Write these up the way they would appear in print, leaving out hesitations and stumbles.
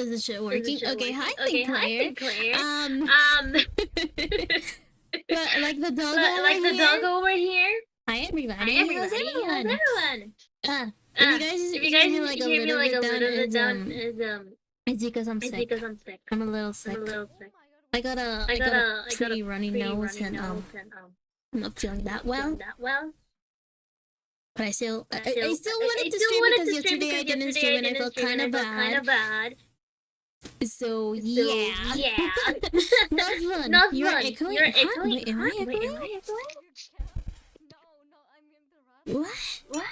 Is the shit working? Okay, hi, Okay, Claire. Claire. But like the dog over here. Hi everybody. Hi everybody. How's everyone? If you guys If you hear guys me like a hear me little like a bit down, little bit it's down, it's because I'm it's sick. because I'm sick. I'm a little sick. I'm a little sick. I got a pretty runny nose and I'm not feeling that well. But I still wanted to stream because yesterday I didn't stream and I felt kind of bad. So yeah. Not fun. You're echoing. You're echoing. Wait, am I echoing? Wait, am I echoing? What?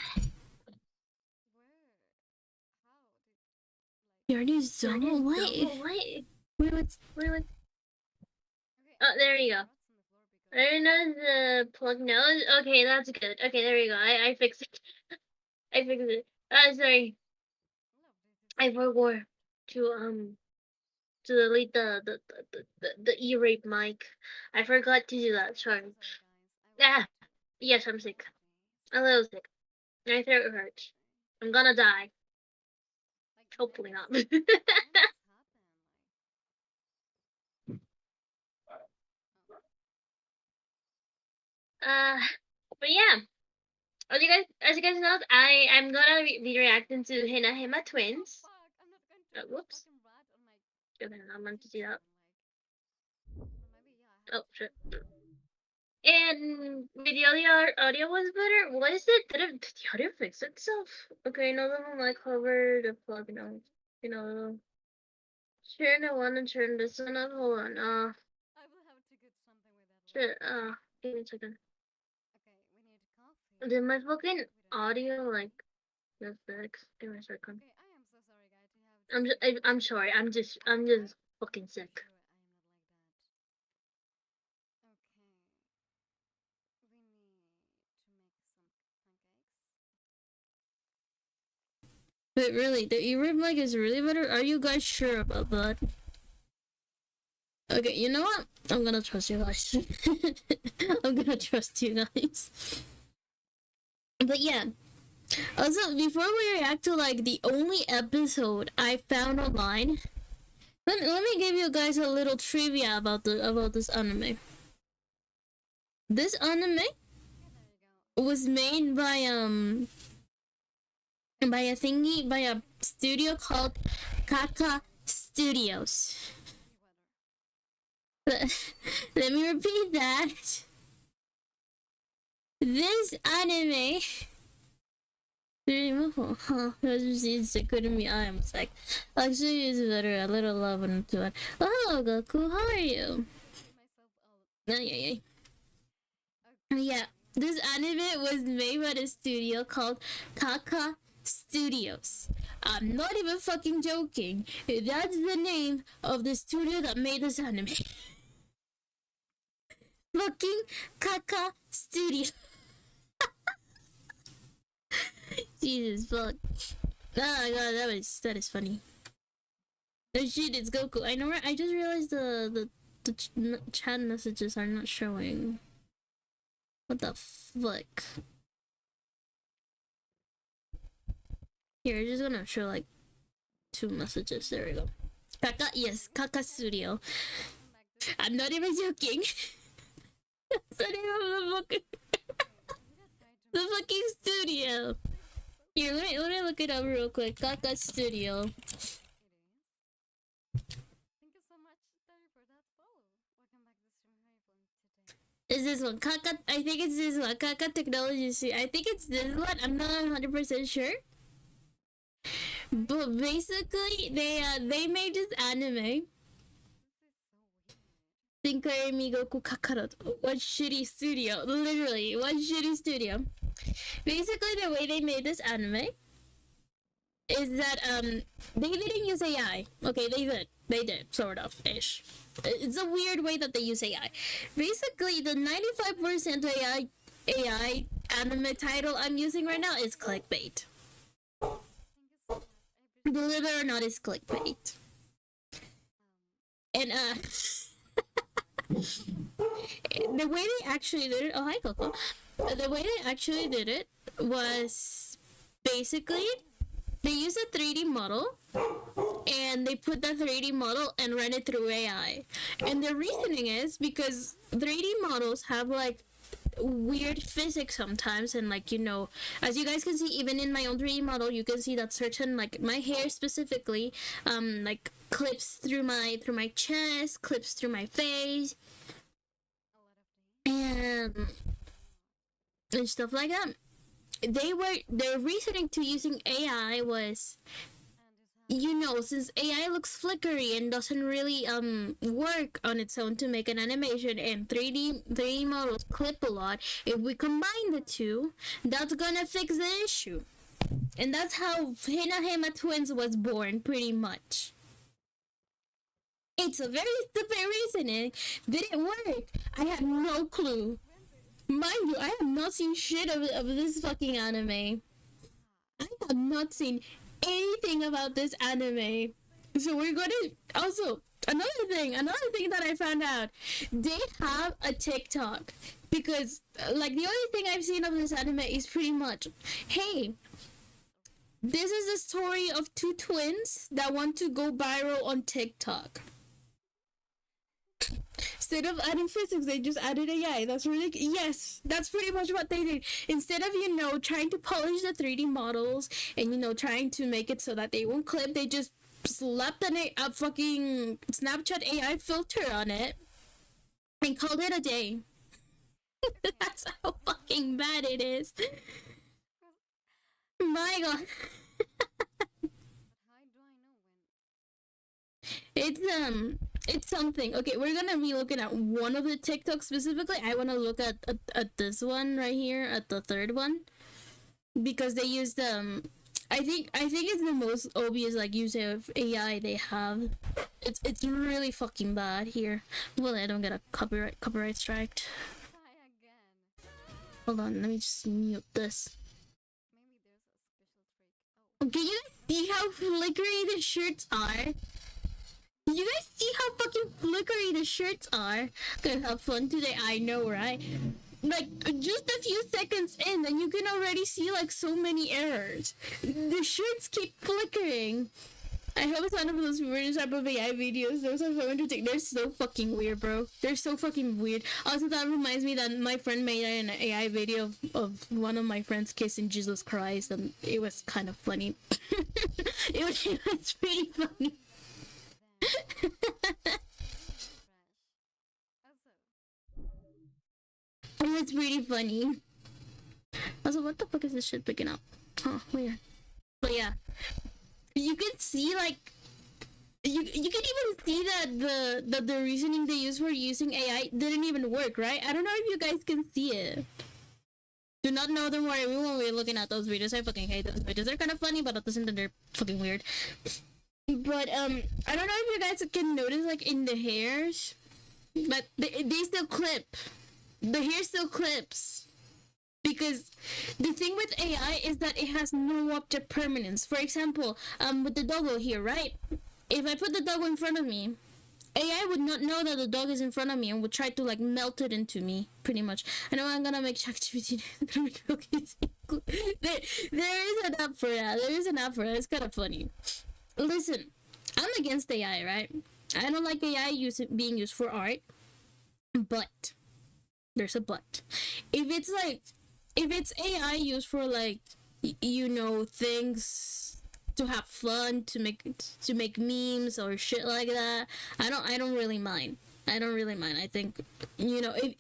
You already zoned. Wait, what's... Oh, there you go. I didn't know the plug nose. Okay, that's good. Okay, there you go. I fixed it. I fixed it. Sorry. I forgot to delete the e-rape mic. I forgot to do that. Sorry. Yes, I'm sick. A little sick. My throat hurts. I'm gonna die. Hopefully not. But yeah. As you guys know, I'm gonna be reacting to HinaHima twins. Whoops. Okay, I'm meant to see that. Oh shit. And the audio was better. What is it? Did the audio fix itself? Okay, no, the mic cover the plug nose. You know. Turn the one and turn this one up. Hold on. Shit. Give me a second. Did my fucking audio like fix? Give me a second. I'm sorry. I'm just fucking sick. But really, the e-rape mic is really better? Are you guys sure about that? Okay, you know what? I'm gonna trust you guys. I'm gonna trust you guys. But yeah. Also, before we react to like the only episode I found online, let me give you guys a little trivia about this anime. This anime was made by a studio called Kaka Studios. Let me repeat that. This anime. It's couldn't be. I am sick. Actually, it's better. A little love into it. Oh, hello, Goku. How are you? Yeah, this anime was made by a studio called Kaka Studios. I'm not even fucking joking. That's the name of the studio that made this anime. Fucking Kaka Studio. Jesus fuck. Oh my god, that is funny. Oh shit, it's Goku. I know, right? I just realized the chat messages are not showing. What the fuck? Here, I'm just gonna show like 2 messages. There we go. Kaka, yes, Kaka Studio. I'm not even joking. That's the name of the fucking studio. Here, let me look it up real quick. Kaka Studio. Is this one Kaka? I think it's this one. Kaka Technology. I think it's this one. I'm not 100% sure. But basically, they made this anime. Thinkai Migoku Kakaroto. What shitty studio? Literally, what shitty studio? Basically, the way they made this anime is that they didn't use AI. Okay, they did sort of ish. It's a weird way that they use AI. Basically, the 95% AI anime title I'm using right now is clickbait. Believe it or not, it's clickbait. And the way they actually did it. Oh, hi, Coco. The way they actually did it was basically they used a 3D model and they put the 3D model and run it through AI. And the reasoning is because 3D models have like weird physics sometimes, and like, you know, as you guys can see, even in my own 3D model, you can see that certain, like my hair specifically, like clips through my chest, clips through my face, and stuff like that. Their reasoning to using AI was, you know, since AI looks flickery and doesn't really work on its own to make an animation, and 3D models clip a lot, if we combine the two, that's gonna fix the issue. And that's how HinaHima Twins was born, pretty much. It's a very stupid reasoning. Did it work? I have no clue. Mind you, I have not seen shit of this fucking anime. I have not seen anything about this anime. So we're gonna also another thing that I found out, they have a TikTok, because like the only thing I've seen of this anime is pretty much, hey, this is a story of two twins that want to go viral on TikTok. Instead of adding physics, they just added AI. That's really, yes, that's pretty much what they did. Instead of, you know, trying to polish the 3D models and, you know, trying to make it so that they won't clip, they just slapped a fucking Snapchat AI filter on it and called it a day. That's how fucking bad it is. My god. It's something. Okay, we're gonna be looking at one of the TikToks specifically. I want to look at this one right here, at the third one, because they used I think it's the most obvious like use of AI they have. It's really fucking bad here. Well, I don't get a copyright strike. Hold on, let me just mute this. Okay, you guys see how flickery the shirts are? You guys see how fucking flickery the shirts are? Gonna have fun today, I know, right? Like, just a few seconds in, and you can already see, like, so many errors. The shirts keep flickering. I hope it's one of those weird type of AI videos. Those are so entertaining. They're so fucking weird, bro. They're so fucking weird. Also, that reminds me that my friend made an AI video of one of my friends kissing Jesus Christ, and it was kind of funny. it was pretty funny. It's pretty funny. Also, what the fuck is this shit picking up? Oh, weird. But yeah, you can see like you can even see that the reasoning they used for using AI didn't even work, right? I don't know if you guys can see it. Do not know, don't worry, we won't be looking at those videos. I fucking hate those videos. They're kind of funny, but at the same time they're fucking weird. But I don't know if you guys can notice like in the hairs, but they still clip. The hair still clips. Because the thing with AI is that it has no object permanence. For example, with the doggo here, right? If I put the doggo in front of me, AI would not know that the dog is in front of me and would try to like melt it into me, pretty much. I know I'm gonna make ChatGPT. There is an app for that. There is an app for that. It's kind of funny. Listen, I'm against AI, right? I don't like AI being used for art, but there's a but. If it's AI used for like, you know, things to have fun, to make memes or shit like that, I don't really mind. I think, you know, if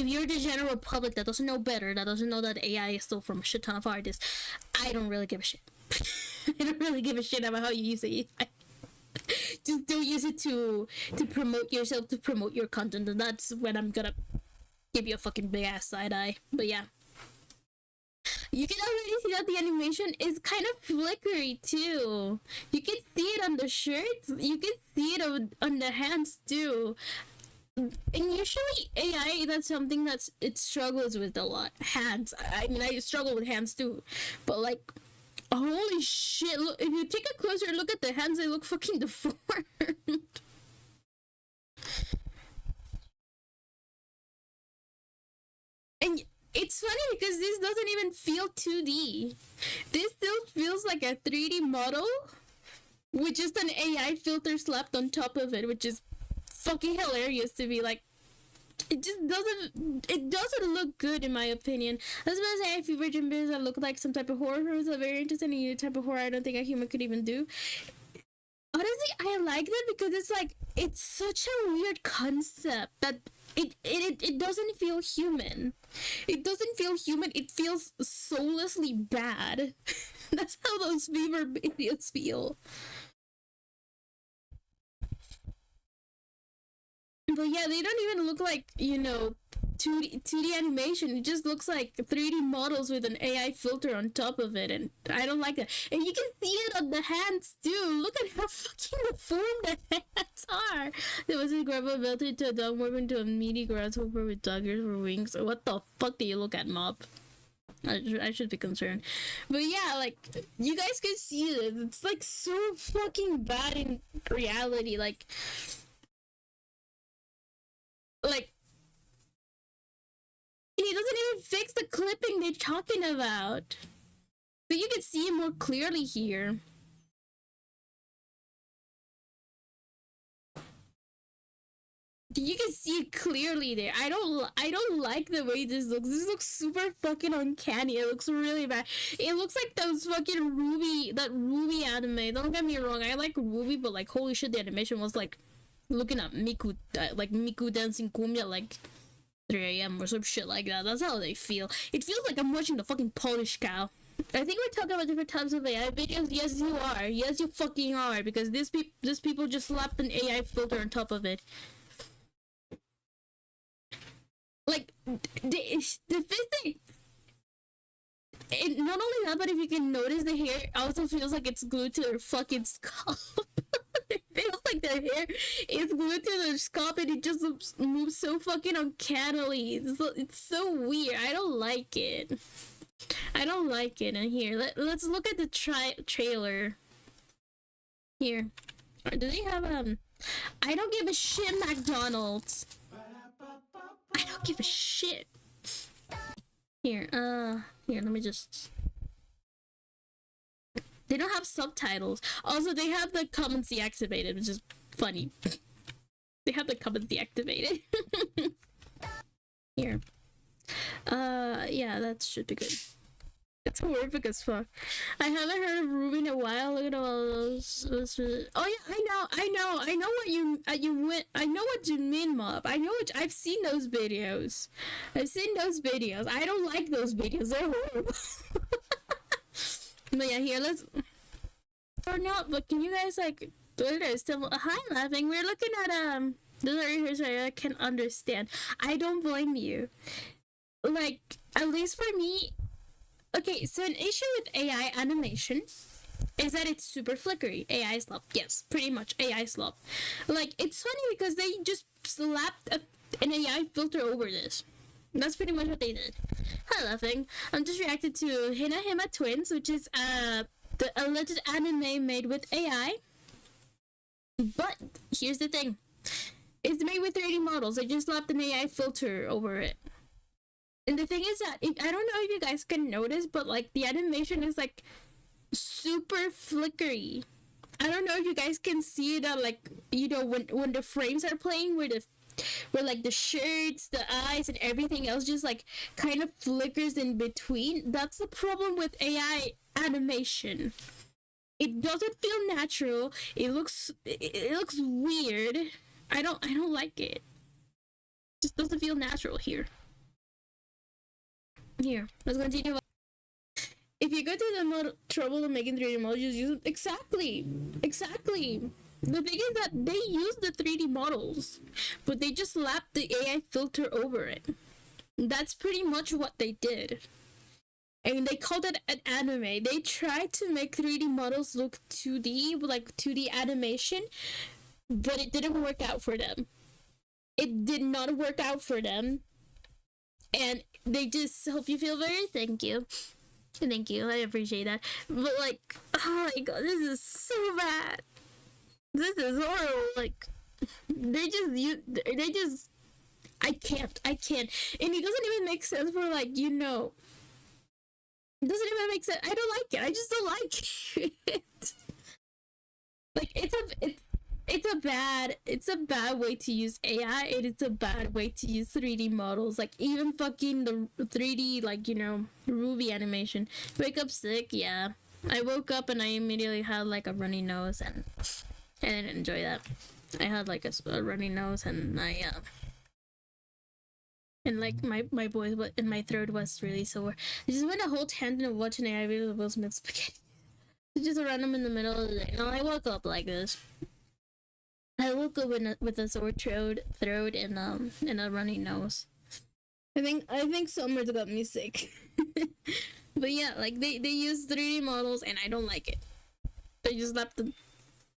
you're the general public that doesn't know better, that doesn't know that AI is still from a shit ton of artists, I don't really give a shit. I don't really give a shit about how you use it. Just don't use it to promote yourself, to promote your content, and that's when I'm gonna give you a fucking big ass side eye. But yeah, you can already see that the animation is kind of flickery too. You can see it on the shirts. You can see it on the hands too. And usually AI, that's something it struggles with a lot. Hands. I mean, I struggle with hands too, but like, holy shit, look, if you take a closer look at the hands, they look fucking deformed. And it's funny because this doesn't even feel 2D. This still feels like a 3D model, with just an AI filter slapped on top of it, which is fucking hilarious to be like. It just doesn't look good in my opinion. I was gonna say if Virgin Bears that look like some type of horror films are very interesting and a type of horror I don't think a human could even do. Honestly, I like them because it's like it's such a weird concept that it doesn't feel human. It doesn't feel human. It feels soullessly bad. That's how those Beaver videos feel. But yeah, they don't even look like, you know, 2D animation. It just looks like 3D models with an AI filter on top of it, and I don't like that. And you can see it on the hands too. Look at how fucking deformed the hands are. There was a grandma melted into a dog, morphed into a meaty grasshopper with daggers for wings. What the fuck do you look at, Mop? I should be concerned. But yeah, like, you guys can see this. It's like so fucking bad in reality. Like he doesn't even fix the clipping they're talking about. But you can see it more clearly here. You can see it clearly there. I don't like the way this looks. This looks super fucking uncanny. It looks really bad. It looks like those fucking that Ruby anime. Don't get me wrong. I like Ruby, but like holy shit, the animation was like looking at Miku, like Miku dancing cumbia like 3 a.m. or some shit like that. That's how they feel. It feels like I'm watching the fucking Polish cow. I think we're talking about different types of AI videos. Yes, you are. Yes, you fucking are. Because this people just slapped an AI filter on top of it. Like, the thing... not only that, but if you can notice, the hair also feels like it's glued to their fucking scalp. It feels like their hair is glued to their scalp and it just moves so fucking uncannily. It's so weird. I don't like it. I don't like it. And here, let's look at the trailer. Here. Do they have, I don't give a shit, McDonald's. I don't give a shit. Here, let me just... They don't have subtitles. Also, they have the comments deactivated, which is funny. They have the comments deactivated. Here. Yeah, that should be good. It's horrific as fuck. I haven't heard of Ruby in a while. Look at all those. Oh yeah, I know what I know what you mean, Mob. I've seen those videos. I don't like those videos. They're horrible. But yeah, here let's. Or not, but can you guys like? Twitter still. Hi, laughing. We're looking at Sorry, I can understand. I don't blame you. Like, at least for me. Okay, so an issue with AI animation is that it's super flickery. AI slop. Yes, pretty much AI slop. Like, it's funny because they just slapped an AI filter over this. That's pretty much what they did. Hi, laughing. I'm just reacted to HinaHima Twins, which is the alleged anime made with AI. But here's the thing. It's made with 3D models. They just slapped an AI filter over it. And the thing is that, I don't know if you guys can notice, but like the animation is like super flickery. I don't know if you guys can see that, like, you know, when the frames are playing, where like the shirts, the eyes, and everything else just like kind of flickers in between. That's the problem with AI animation. It doesn't feel natural. It looks weird. I don't like it. It just doesn't feel natural here. Here, let's continue. If you go through the trouble of making 3D models, just use them. Exactly. The thing is that they use the 3D models, but they just slapped the AI filter over it. That's pretty much what they did. And they called it an anime. They tried to make 3D models look 2D, like 2D animation, but it didn't work out for them. It did not work out for them. And they just hope you feel very thank you, I appreciate that. But like, oh my god, this is so bad. This is horrible. Like, they just I can't, and it doesn't even make sense for, like, you know, it doesn't even make sense. I don't like it. I just don't like it. Like it's a bad way to use AI, and it's a bad way to use 3D models. Like even fucking the 3D, like, you know, Ruby animation. Wake up sick, yeah. I woke up and I immediately had like a runny nose, and I didn't enjoy that. I had like a runny nose, and and like my voice and my throat was really sore. I just went a whole tangent of watching AI videos of Will Smith spaghetti. Just random in the middle of the day. No, I woke up like this. I woke up with a sore throat and a runny nose. I think summer's got me sick. But yeah, like they use 3D models and I don't like it. They just left them.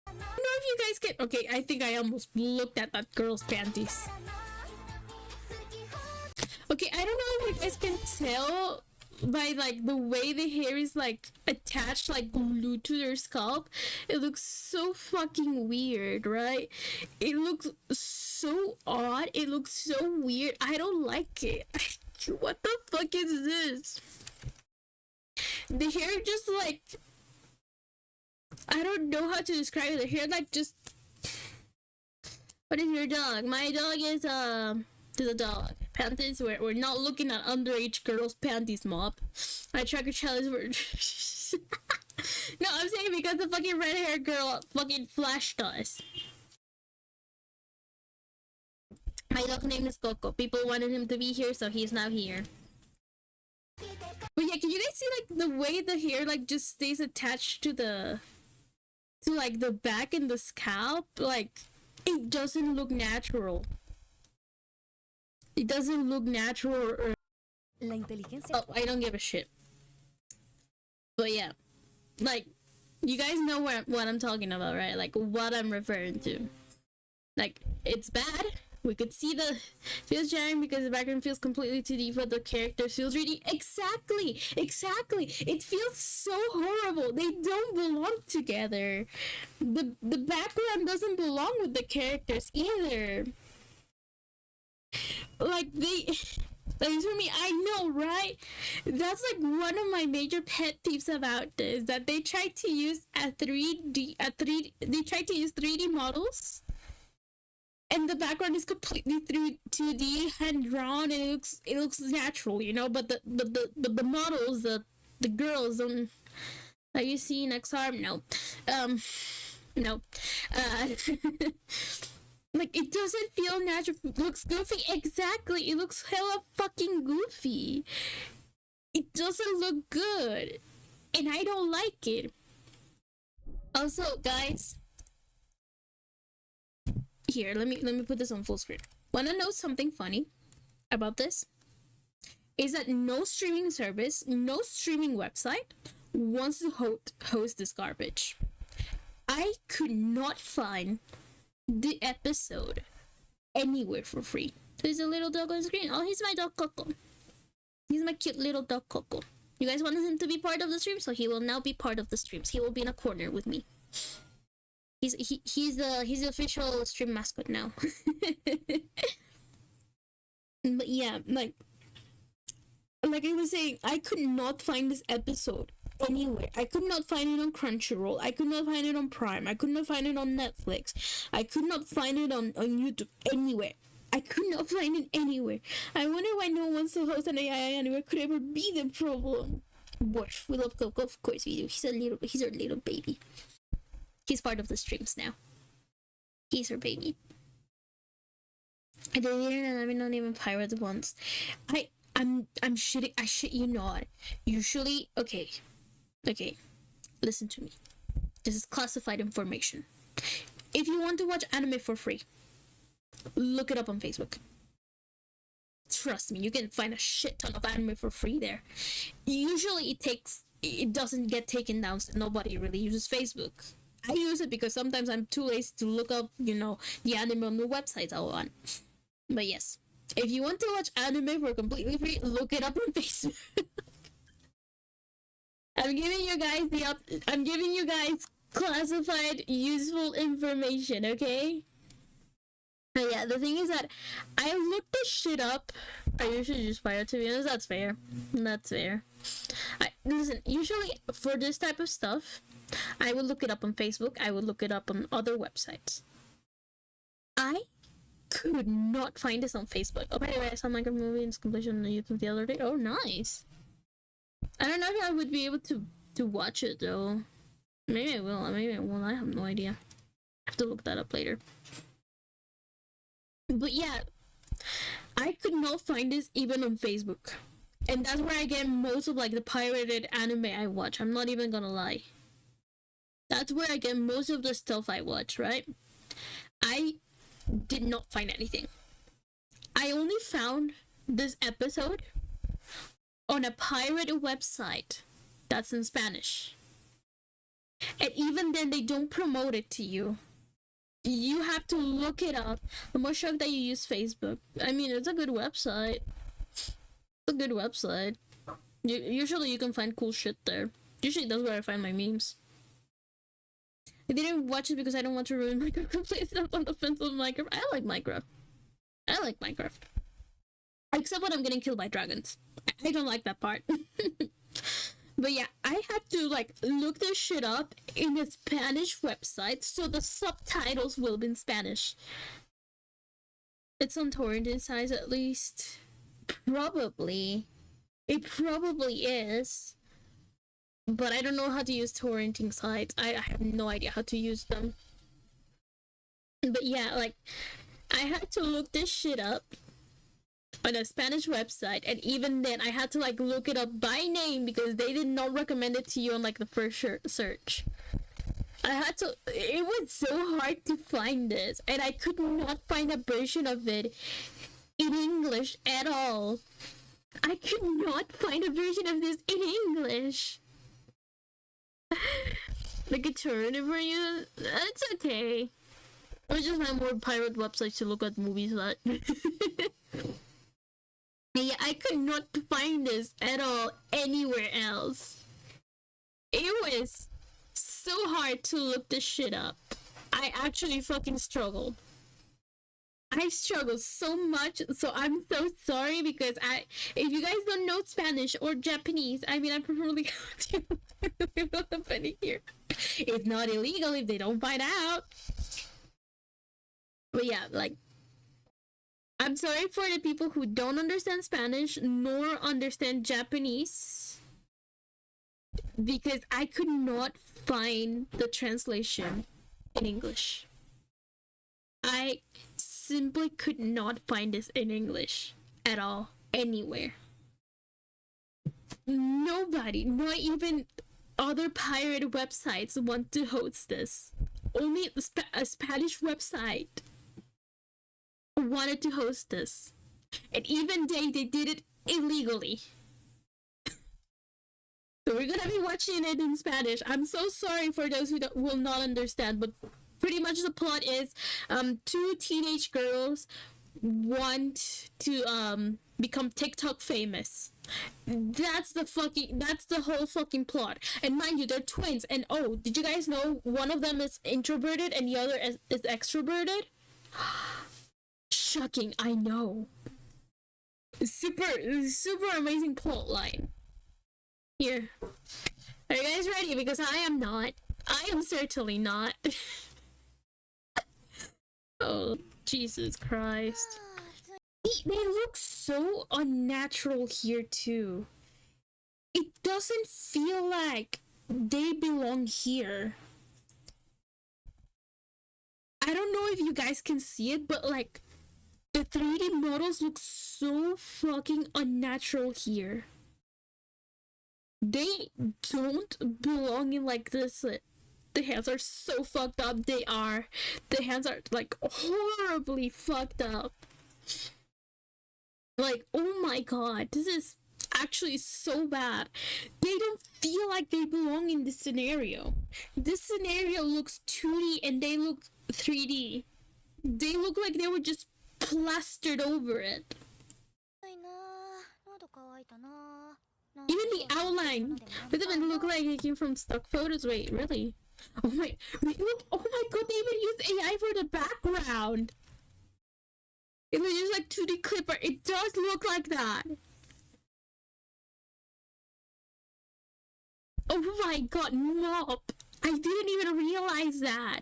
I don't know if you guys can. Okay, I think I almost looked at that girl's panties. Okay, I don't know if you guys can tell by like the way the hair is like attached, like glued to their scalp. It looks so fucking weird, right? It looks so odd. It looks so weird. I don't like it. What the fuck is this? The hair just like, I don't know how to describe it. The hair like just. What is your dog? My dog is a dog. Panties. We're not looking at underage girls' panties, mob. I track a challenge for. No, I'm saying because the fucking red haired girl fucking flashed us. My dog name is Coco. People wanted him to be here, so he's now here. But yeah, can you guys see like the way the hair like just stays attached to like the back and the scalp? Like it doesn't look natural. It doesn't look natural or... Oh, I don't give a shit. But yeah, like you guys know what I'm talking about, right? Like what I'm referring to. Like it's bad. We could see the feels jarring because the background feels completely 2D, but the characters feels 3D. Exactly. It feels so horrible. They don't belong together. The background doesn't belong with the characters either. Like for me, I know, right? That's like one of my major pet peeves about this, that they tried to use they tried to use 3D models, and the background is completely 2D, hand drawn, and it looks natural, you know. But the models, the girls, that you see in XR, no, no. Like, it doesn't feel natural. It looks goofy. Exactly. It looks hella fucking goofy. It doesn't look good. And I don't like it. Also, guys. Here, let me put this on full screen. Wanna know something funny about this? Is that no streaming service, no streaming website wants to host this garbage. I could not find the episode anywhere for free. There's a little dog on screen. Oh, he's my dog Coco. He's my cute little dog Coco. You guys wanted him to be part of the stream, so he will now be part of the streams. He will be in a corner with me. He's the official stream mascot now. But yeah, like I was saying, I could not find this episode anywhere. I could not find it on Crunchyroll. I could not find it on Prime. I could not find it on Netflix. I could not find it on YouTube anywhere. I could not find it anywhere. I wonder why no one wants to host an AI anywhere. Could ever be the problem? Worf, we love Coco, of course we do. He's our little baby. He's part of the streams now. He's our baby. I deleted and I'm not even pirates once. I'm shitting. I shit you not. Usually, okay, listen to me. This is classified information. If you want to watch anime for free, look it up on Facebook. Trust me, you can find a shit ton of anime for free there. Usually it doesn't get taken down, so nobody really uses Facebook. I use it because sometimes I'm too lazy to look up, you know, the anime on the websites I want. But yes, if you want to watch anime for completely free, look it up on Facebook. I'm giving you guys classified, useful information, okay? But yeah, the thing is that I looked this shit up. I usually just pirate, to be honest. That's fair. Listen, usually for this type of stuff, I would look it up on Facebook. I would look it up on other websites. I could not find this on Facebook. Oh, by the way, I saw Minecraft movie and its completion on YouTube the other day. Oh, nice. I don't know if I would be able to watch it though. Maybe I will. Maybe I won't. I have no idea. I have to look that up later. But yeah, I could not find this even on Facebook. And that's where I get most of like the pirated anime I watch. I'm not even gonna lie. That's where I get most of the stuff I watch, right? I did not find anything. I only found this episode on a pirated website that's in Spanish. And even then, they don't promote it to you. You have to look it up. I'm more shocked that you use Facebook. I mean, it's a good website. It's a good website. Usually you can find cool shit there. Usually that's where I find my memes. I didn't watch it because I don't want to ruin Minecraft. Please stop on the fence of Minecraft. I like Minecraft. I like Minecraft. Except when I'm getting killed by dragons. I don't like that part. But yeah, I had to like look this shit up in a Spanish website so the subtitles will be in Spanish. It's on torrented size at least. Probably. It probably is. But I don't know how to use torrenting sites. I have no idea how to use them. But yeah, like, I had to look this shit up on a Spanish website, and even then I had to like look it up by name because they did not recommend it to you on like the first search. I had to, it was so hard to find this, and I could not find a version of it in English at all. I could not find a version of this in English. Like a turn for you? It's okay. I just have more pirate websites to look at movies at. Yeah, I could not find this at all anywhere else. It was so hard to look this shit up. I actually fucking struggled. I struggled so much, so I'm so sorry because if you guys don't know Spanish or Japanese, I mean, I'm probably going here. It's not illegal if they don't find out. But yeah, like, I'm sorry for the people who don't understand Spanish nor understand Japanese because I could not find the translation in English. I simply could not find this in English at all, anywhere. Nobody, not even other pirate websites want to host this. Only a Spanish website wanted to host this. And even they did it illegally. So we're gonna be watching it in Spanish. I'm so sorry for those who will not understand, but pretty much the plot is two teenage girls want to become TikTok famous. That's the whole fucking plot. And mind you, they're twins. And oh, did you guys know one of them is introverted and the other is extroverted? Shocking, I know. Super amazing plot line. Here. Are you guys ready? Because I am not. I am certainly not. Oh, Jesus Christ. They look so unnatural here too. It doesn't feel like they belong here. I don't know if you guys can see it, but like the 3D models look so fucking unnatural here. They don't belong in like this. The hands are so fucked up. The hands are like horribly fucked up. Like, oh my god, this is actually so bad. They don't feel like they belong in this scenario. This scenario looks 2D and they look 3D. They look like they were just plastered over it. Even the outline doesn't even look like it came from stock photos. Wait, really? Oh my god, they even used AI for the background. If they use like 2D clipper, it does look like that. Oh my god, Mop. I didn't even realize that.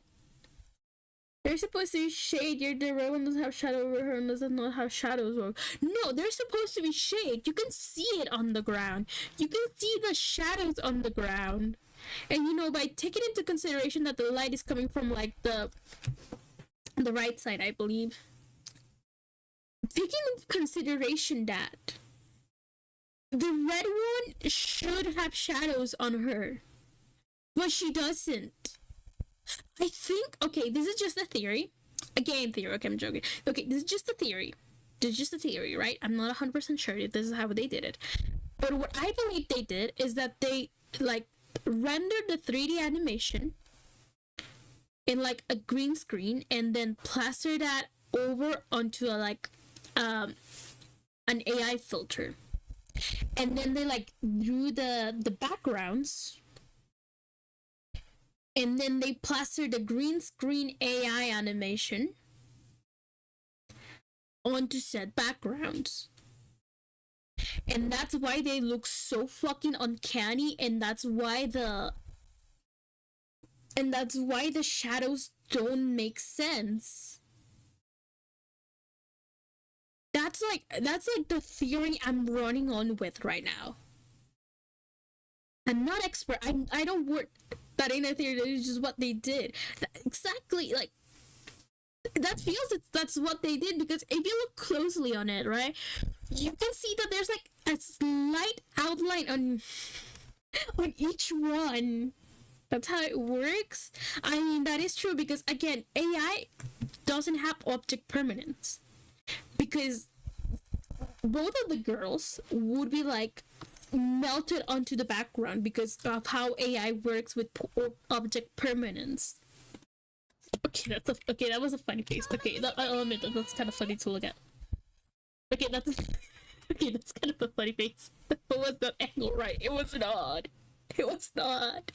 They're supposed to be shade. You're the red one doesn't have shadow over her and doesn't know how shadows work. No, they're supposed to be shade. You can see it on the ground. You can see the shadows on the ground. And you know, by taking into consideration that the light is coming from like the right side, I believe. Taking into consideration that the red one should have shadows on her, but she doesn't. I think, okay, this is just a theory. A game theory, okay, I'm joking. Okay, this is just a theory. This is just a theory, right? I'm not 100% sure if this is how they did it. But what I believe they did is that they, like, rendered the 3D animation in, like, a green screen and then plastered that over onto, a, like, an AI filter. And then they, like, drew the backgrounds. And then they plastered the green screen AI animation onto said backgrounds. And that's why they look so fucking uncanny, and that's why the shadows don't make sense. That's like the theory I'm running on with right now. I'm not expert. I don't work that in a theory. That is just what they did. Exactly, like that feels that's what they did, because if you look closely on it, right, you can see that there's like a slight outline on each one. That's how it works. I mean, that is true because again, AI doesn't have object permanence, because both of the girls would be like melted onto the background because of how AI works with object permanence. Okay, that was a funny face. Okay, I'll admit that's kind of funny to look at. Okay, that's kind of a funny face. But was that angle right? It was not. It was not.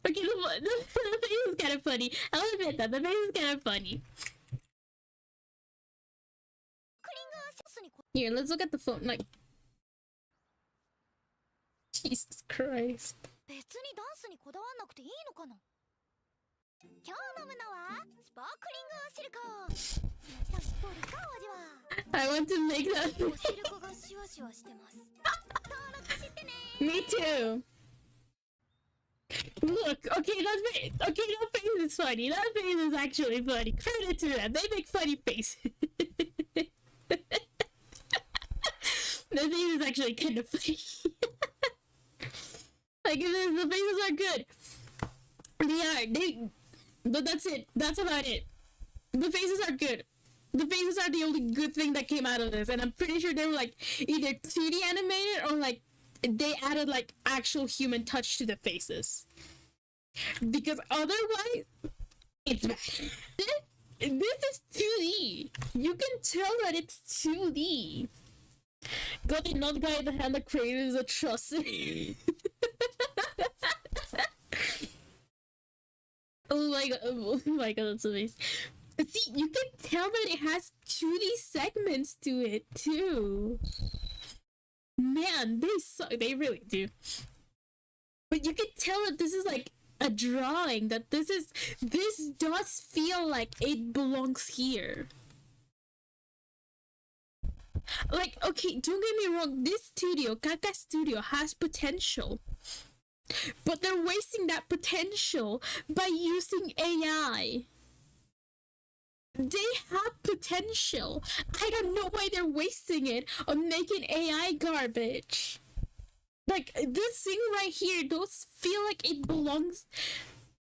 Okay, the face is kind of funny. I'll admit that the face is kind of funny. Here, let's look at the phone. Like, Jesus Christ. I want to make that. Me too. Look, okay, that face is funny. That face is actually funny. Credit to them. They make funny faces. The face is actually kind of funny. Like, the faces are good. But that's it. That's about it. The faces are good. The faces are the only good thing that came out of this, and I'm pretty sure they were like either 2D animated or like they added like actual human touch to the faces. Because otherwise, it's bad. This is 2D. You can tell that it's 2D. God did not guide the hand that created his atrocity. Oh my god, that's amazing. See, you can tell that it has 2D segments to it too. Man, they suck. They really do. But you can tell that this is like a drawing. That this does feel like it belongs here. Like, okay, don't get me wrong. This studio, Kaka Studio, has potential. But they're wasting that potential by using AI. They have potential. I don't know why they're wasting it on making AI garbage. Like, this thing right here does feel like it belongs.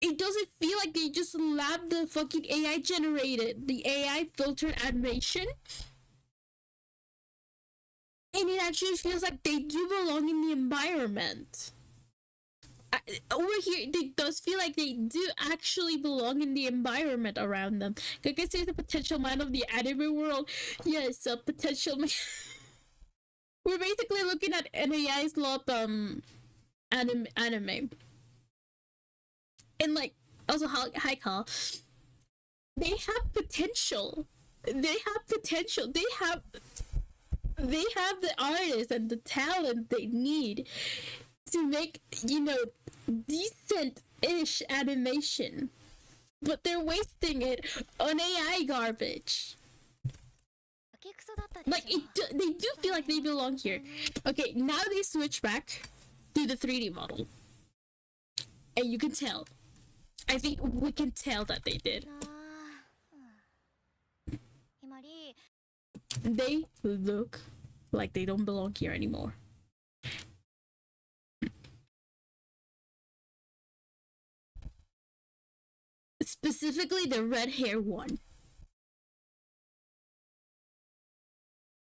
It doesn't feel like they just labbed the fucking AI generated, the AI filtered animation. And it actually feels like they do belong in the environment. Over here, it does feel like they do actually belong in the environment around them. Like I say, the potential man of the anime world. Yes, a potential man. We're basically looking at an AI's lot anime. And like, also, hi Carl. They have potential. They have potential. They have the artists and the talent they need to make, you know, decent ish animation, but they're wasting it on AI garbage. Like, they do feel like they belong here. Okay, now they switch back to the 3D model. And you can tell. I think we can tell that they did. They look like they don't belong here anymore. Specifically the red hair one.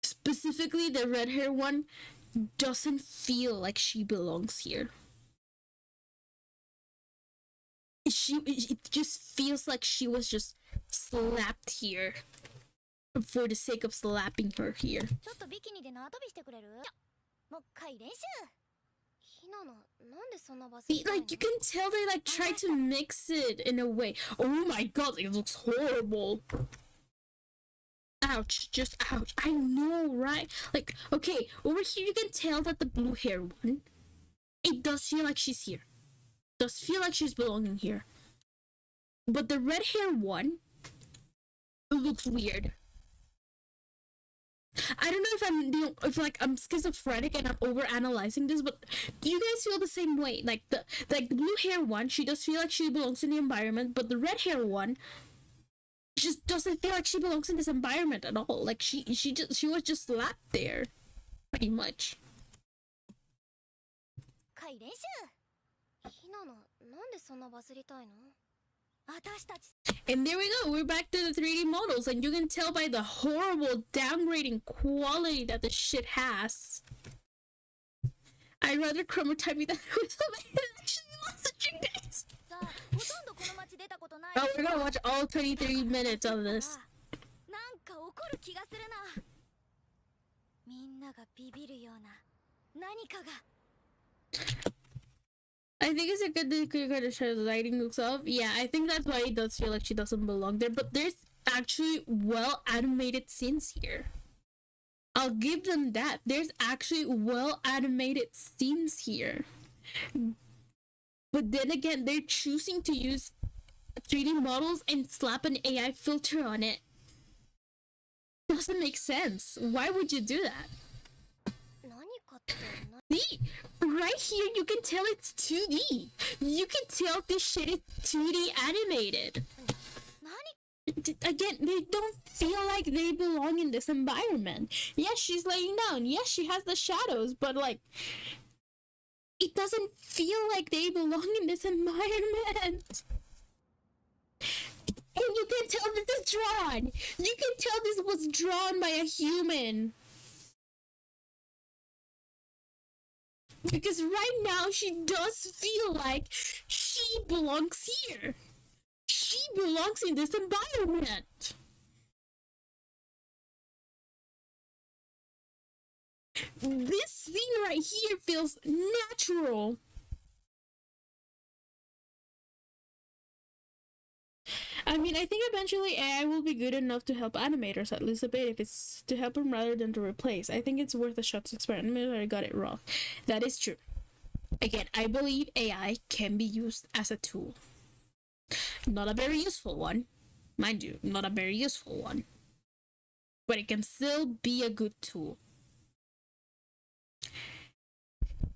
Specifically the red hair one doesn't feel like she belongs here. It just feels like she was just slapped here for the sake of slapping her here. Like, you can tell they like try to mix it in a way. Oh my god, it looks horrible. Ouch, just ouch. I know, right? Like, okay, over here you can tell that the blue hair one, it does feel like she's here. Does feel like she's belonging here. But the red hair one looks weird. I don't know if I'm schizophrenic and I'm over analyzing this, but do you guys feel the same way? Like the blue hair one, she does feel like she belongs in the environment, but the red hair one just doesn't feel like she belongs in this environment at all. Like she was just slapped there, pretty much. And there we go, we're back to the 3D models, and you can tell by the horrible downgrading quality that the shit has. I'd rather chromotype me than with somebody that actually messaging guys. Oh, we're gonna watch all 23 minutes of this. I think it's a good to show the lighting looks off. Yeah, I think that's why it does feel like she doesn't belong there. But there's actually well animated scenes here. I'll give them that. There's actually well animated scenes here. But then again, they're choosing to use 3D models and slap an AI filter on it. Doesn't make sense. Why would you do that? See, right here you can tell it's 2D. You can tell this shit is 2D animated. Again, they don't feel like they belong in this environment. Yes, she's laying down. Yes, she has the shadows, but like, it doesn't feel like they belong in this environment. And you can tell this is drawn. You can tell this was drawn by a human. Because right now she does feel like she belongs here. She belongs in this environment. This scene right here feels natural. I mean, I think eventually AI will be good enough to help animators, at least a bit, if it's to help them rather than to replace. I think it's worth a shot to experiment. I got it wrong. That is true. Again, I believe AI can be used as a tool. Not a very useful one. Mind you, not a very useful one. But it can still be a good tool.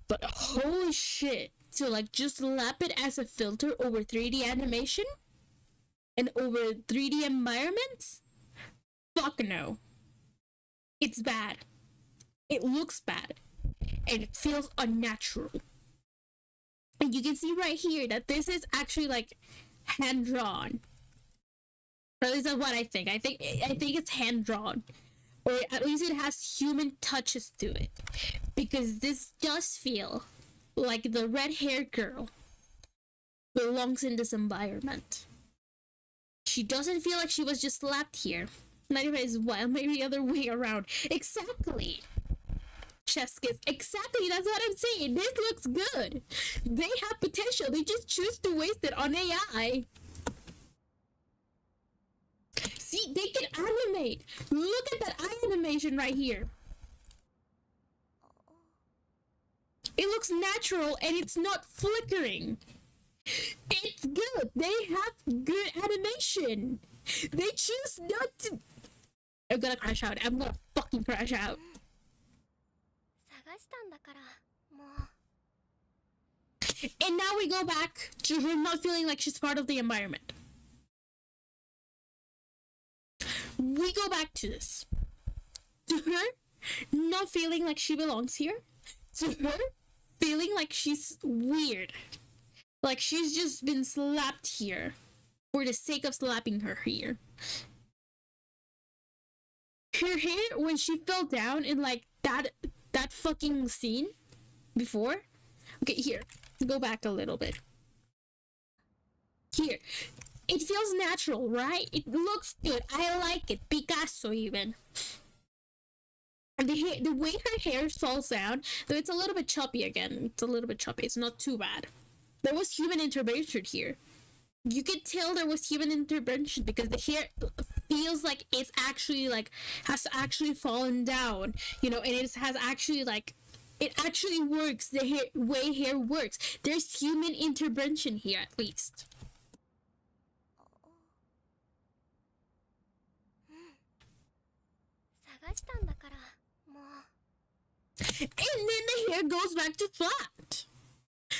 But holy shit, to like just slap it as a filter over 3D animation? And over 3D environments? Fuck no. It's bad. It looks bad. And it feels unnatural. And you can see right here that this is actually like hand-drawn. Or at least that's what I think. I think it's hand-drawn. Or at least it has human touches to it. Because this does feel like the red-haired girl belongs in this environment. She doesn't feel like she was just slapped here. Not even as well, maybe the other way around. Exactly. Chef's kiss. Exactly, that's what I'm saying. This looks good. They have potential. They just choose to waste it on AI. See, they can animate. Look at that eye animation right here. It looks natural and it's not flickering. It good. They have good animation. They choose not to. I'm gonna crash out. I'm gonna fucking crash out. And now we go back to her not feeling like she's part of the environment. We go back to this. To her not feeling like she belongs here. To her feeling like she's weird. Like she's just been slapped here. For the sake of slapping her here. Her hair, when she fell down in like that fucking scene before. Okay, here. Go back a little bit. Here. It feels natural, right? It looks good. I like it. Picasso even. The way her hair falls down, though it's a little bit choppy again. It's a little bit choppy. It's not too bad. There was human intervention here. You could tell there was human intervention because the hair feels like it's actually like has actually fallen down, you know, and it has actually like it actually works. The way hair works. There's human intervention here at least. And then the hair goes back to flat.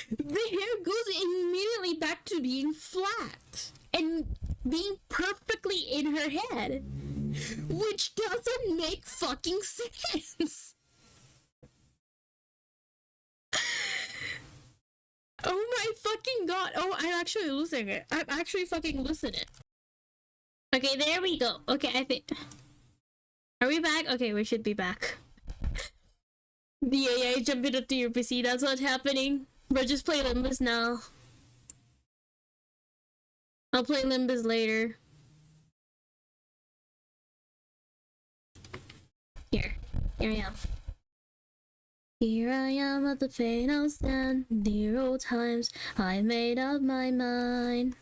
The hair goes immediately back to being flat and being perfectly in her head, which doesn't make fucking sense. Oh my fucking god. Oh, I'm actually losing it. I'm actually fucking losing it. Okay, there we go. Okay, I think... Are we back? Okay, we should be back. The AI jumping up to your PC, that's what's happening. Bro, just play Limbus now. I'll play Limbus later. Here I am. Here I am at the fatal stand. The old times, I made up my mind.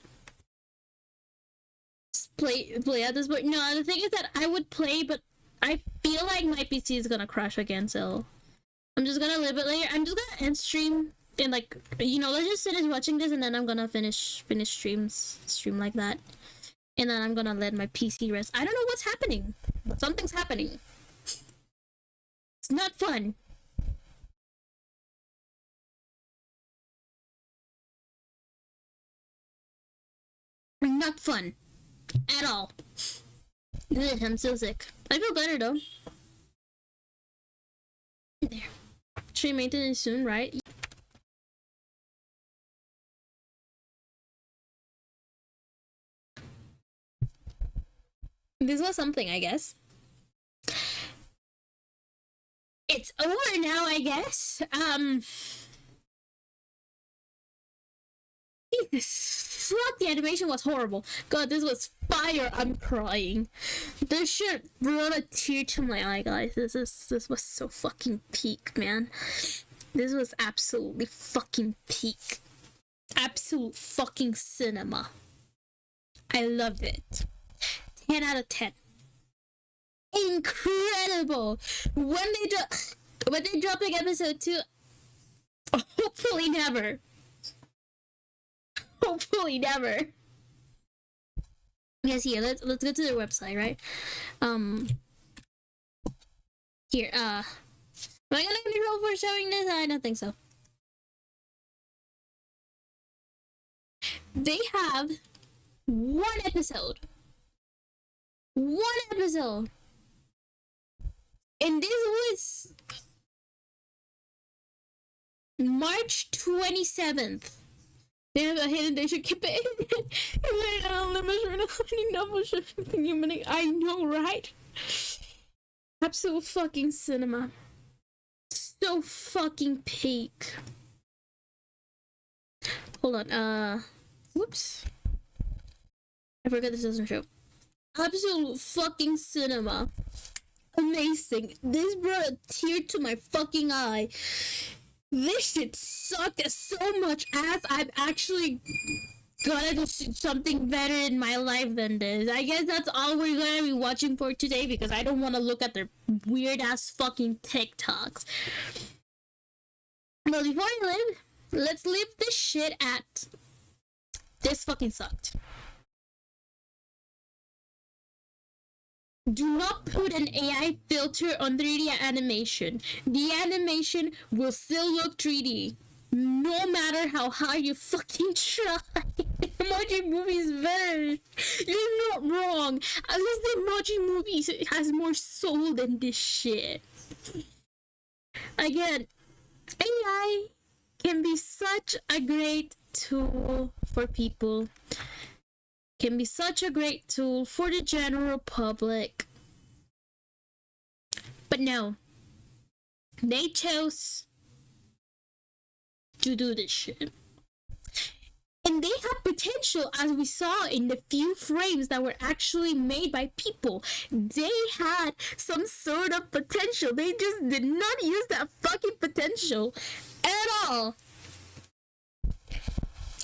Play at this point. No, the thing is that I would play, but I feel like my PC is gonna crash again, so I'm just gonna leave it later. I'm just gonna end stream and like, you know, let's just finish watching this and then I'm gonna finish stream like that. And then I'm gonna let my PC rest. I don't know what's happening, but something's happening. It's not fun. Not fun. At all. Ugh, I'm so sick. I feel better though. There. Stream maintenance soon, right? This was something, I guess. It's over now, I guess. Fuck, the animation was horrible. God, this was fire. I'm crying. This shit brought a tear to my eye, guys. This was so fucking peak, man. This was absolutely fucking peak. Absolute fucking cinema. I loved it. 10 out of 10. Incredible. When they dropping episode 2, hopefully never. Hopefully never. Yes, here, let's go to their website, right? Here, am I gonna be roll for showing this? I don't think so. They have one episode. And this was March 27th. They have a hidden, they should keep it. I know, right? Absolute fucking cinema. So fucking peak. Hold on, whoops. I forgot this doesn't show. Absolute fucking cinema. Amazing. This brought a tear to my fucking eye. This shit sucked so much ass. I've actually gotta do something better in my life than this. I guess that's all we're gonna be watching for today because I don't want to look at their weird ass fucking TikToks. But before I leave, let's leave this shit at This fucking sucked. Do not put an AI filter on 3D animation. The animation will still look 3D. No matter how hard you fucking try. Emoji Movie is better. You're not wrong. At least the Emoji Movie has more soul than this shit. Again, AI can be such a great tool for people. Can be such a great tool for the general public. But no. They chose to do this shit. And they have potential, as we saw in the few frames that were actually made by people. They had some sort of potential. They just did not use that fucking potential at all.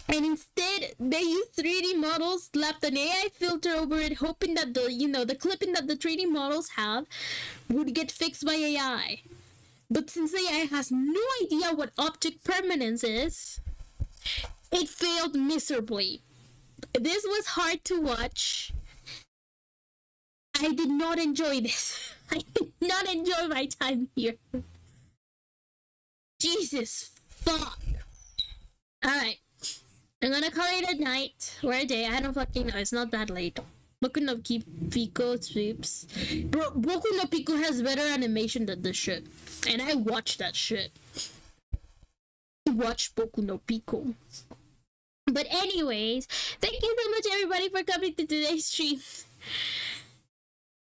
And instead, they used 3D models, slapped an AI filter over it, hoping that the clipping that the 3D models have would get fixed by AI. But since AI has no idea what object permanence is, it failed miserably. This was hard to watch. I did not enjoy this. I did not enjoy my time here. Jesus fuck. Alright. I'm gonna call it a night or a day. I don't fucking know. It's not that late. Boku no Pico sweeps. Bro, Boku no Pico has better animation than this shit. And I watched that shit. I watched Boku no Pico. But anyways, thank you so much everybody for coming to today's stream.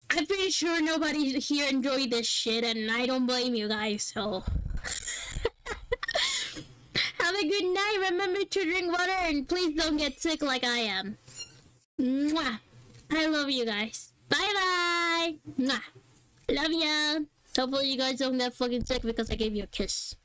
I'm pretty sure nobody here enjoyed this shit and I don't blame you guys, so... Have a good night. Remember to drink water and please don't get sick like I am. Mwah. I love you guys. Bye bye. Mwah. Love ya. Hopefully you guys don't get fucking sick because I gave you a kiss.